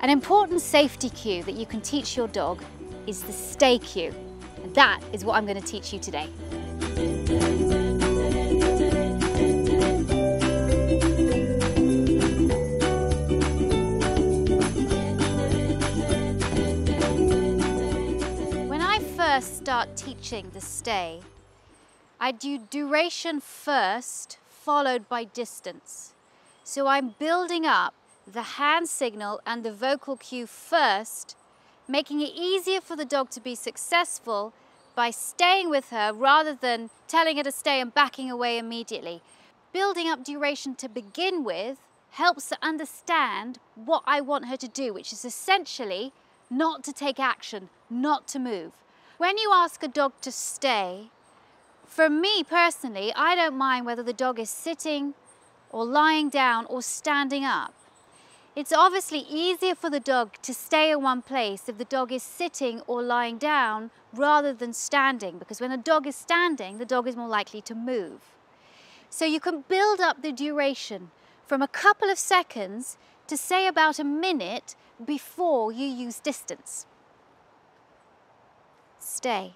An important safety cue that you can teach your dog is the stay cue. And that is what I'm going to teach you today. When I first start teaching the stay, I do duration first, followed by distance. So I'm building up the hand signal and the vocal cue first, making it easier for the dog to be successful by staying with her rather than telling her to stay and backing away immediately. Building up duration to begin with helps her understand what I want her to do, which is essentially not to take action, not to move. When you ask a dog to stay, for me personally, I don't mind whether the dog is sitting or lying down or standing up. It's obviously easier for the dog to stay in one place if the dog is sitting or lying down rather than standing, because when a dog is standing, the dog is more likely to move. So you can build up the duration from a couple of seconds to say about a minute before you use distance. Stay.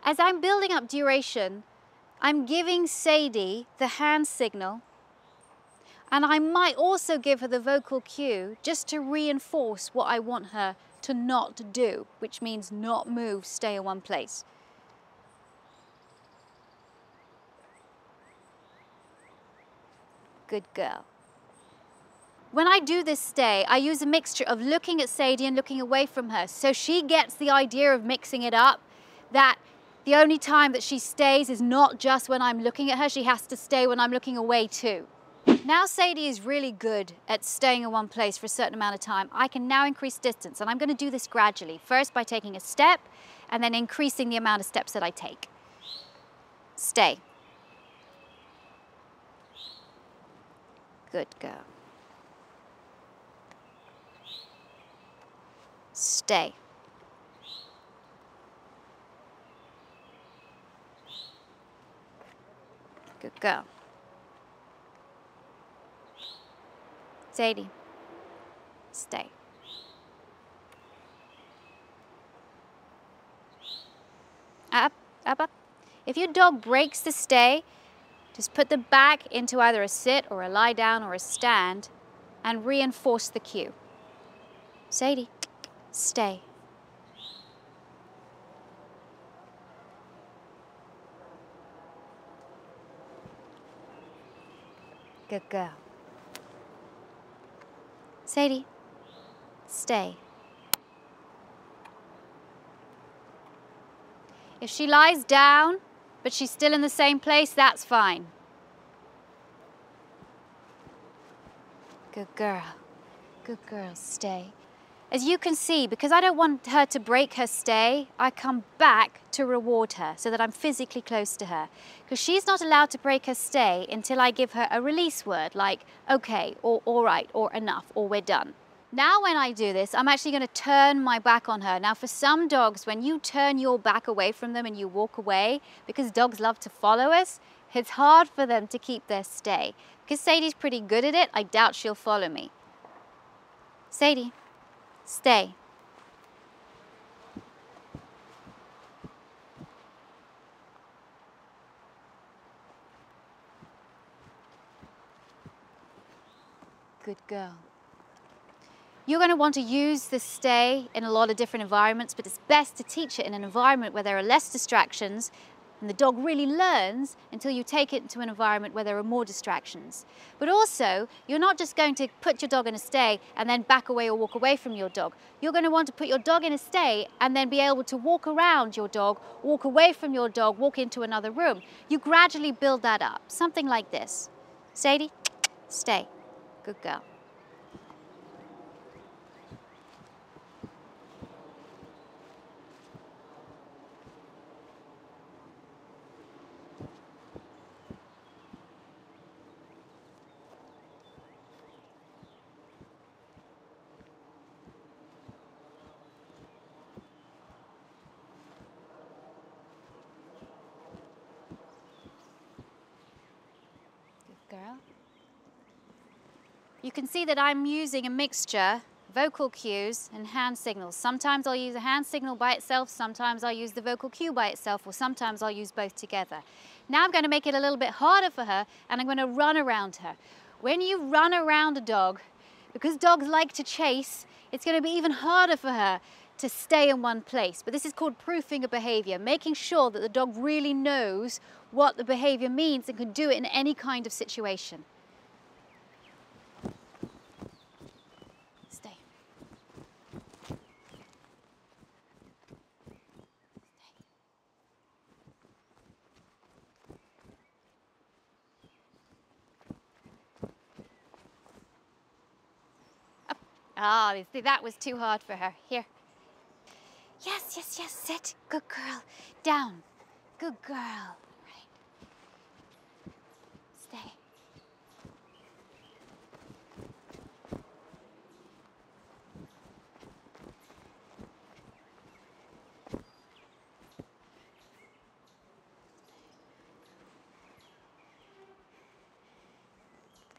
As I'm building up duration, I'm giving Sadie the hand signal, and I might also give her the vocal cue just to reinforce what I want her to not do, which means not move, stay in one place. Good girl. When I do this stay, I use a mixture of looking at Sadie and looking away from her, so she gets the idea of mixing it up, that the only time that she stays is not just when I'm looking at her, she has to stay when I'm looking away too. Now Sadie is really good at staying in one place for a certain amount of time. I can now increase distance, and I'm going to do this gradually. First by taking a step, and then increasing the amount of steps that I take. Stay. Good girl. Stay. Good girl. Sadie, stay. Up, up, up. If your dog breaks the stay, just put them back into either a sit or a lie down or a stand and reinforce the cue. Sadie, stay. Good girl. Sadie, stay. If she lies down, but she's still in the same place, that's fine. Good girl. Good girl, stay. As you can see, because I don't want her to break her stay, I come back to reward her so that I'm physically close to her. Because she's not allowed to break her stay until I give her a release word like, okay, or all right, or enough, or we're done. Now when I do this, I'm actually going to turn my back on her. Now for some dogs, when you turn your back away from them and you walk away, because dogs love to follow us, it's hard for them to keep their stay. Because Sadie's pretty good at it, I doubt she'll follow me. Sadie, stay. Good girl. You're going to want to use the stay in a lot of different environments, but it's best to teach it in an environment where there are less distractions, and the dog really learns until you take it into an environment where there are more distractions. But also, you're not just going to put your dog in a stay and then back away or walk away from your dog. You're going to want to put your dog in a stay and then be able to walk around your dog, walk away from your dog, walk into another room. You gradually build that up, something like this. Sadie, stay. Good girl. you can see that I'm using a mixture, vocal cues and hand signals. Sometimes I'll use a hand signal by itself, sometimes I'll use the vocal cue by itself, or sometimes I'll use both together. Now I'm going to make it a little bit harder for her, and I'm going to run around her. When you run around a dog, because dogs like to chase, it's going to be even harder for her to stay in one place. But this is called proofing a behavior, making sure that the dog really knows what the behavior means and can do it in any kind of situation. Stay. Up. Ah, that was too hard for her. Here. Yes, yes, yes, sit. Good girl. Down. Good girl. Right. Stay.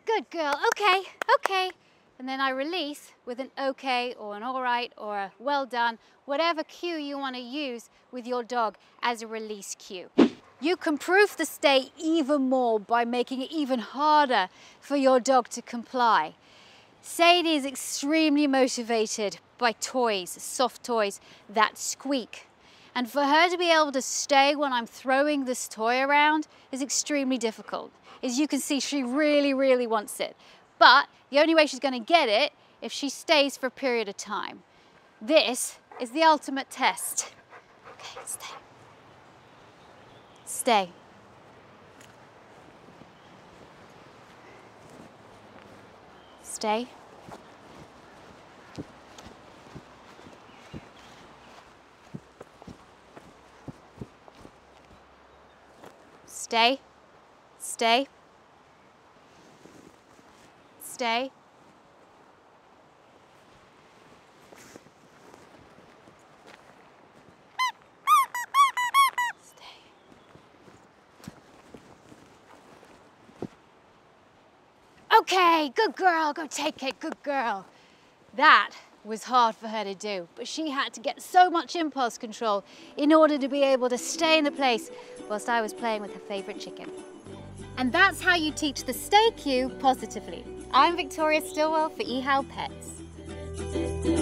Good girl. Okay, okay. And then I release with an okay or an all right or a well done, whatever cue you want to use with your dog as a release cue. You can proof the stay even more by making it even harder for your dog to comply. Sadie is extremely motivated by toys, soft toys that squeak. And for her to be able to stay when I'm throwing this toy around is extremely difficult. As you can see, she really, really wants it. But the only way she's going to get it if she stays for a period of time. This is the ultimate test. Okay, stay. Stay. Stay. Stay. Stay. Stay. Okay, good girl, go take it, good girl. That was hard for her to do, but she had to get so much impulse control in order to be able to stay in the place whilst I was playing with her favourite chicken. And that's how you teach the stay cue positively. I'm Victoria Stilwell for eHow Pets.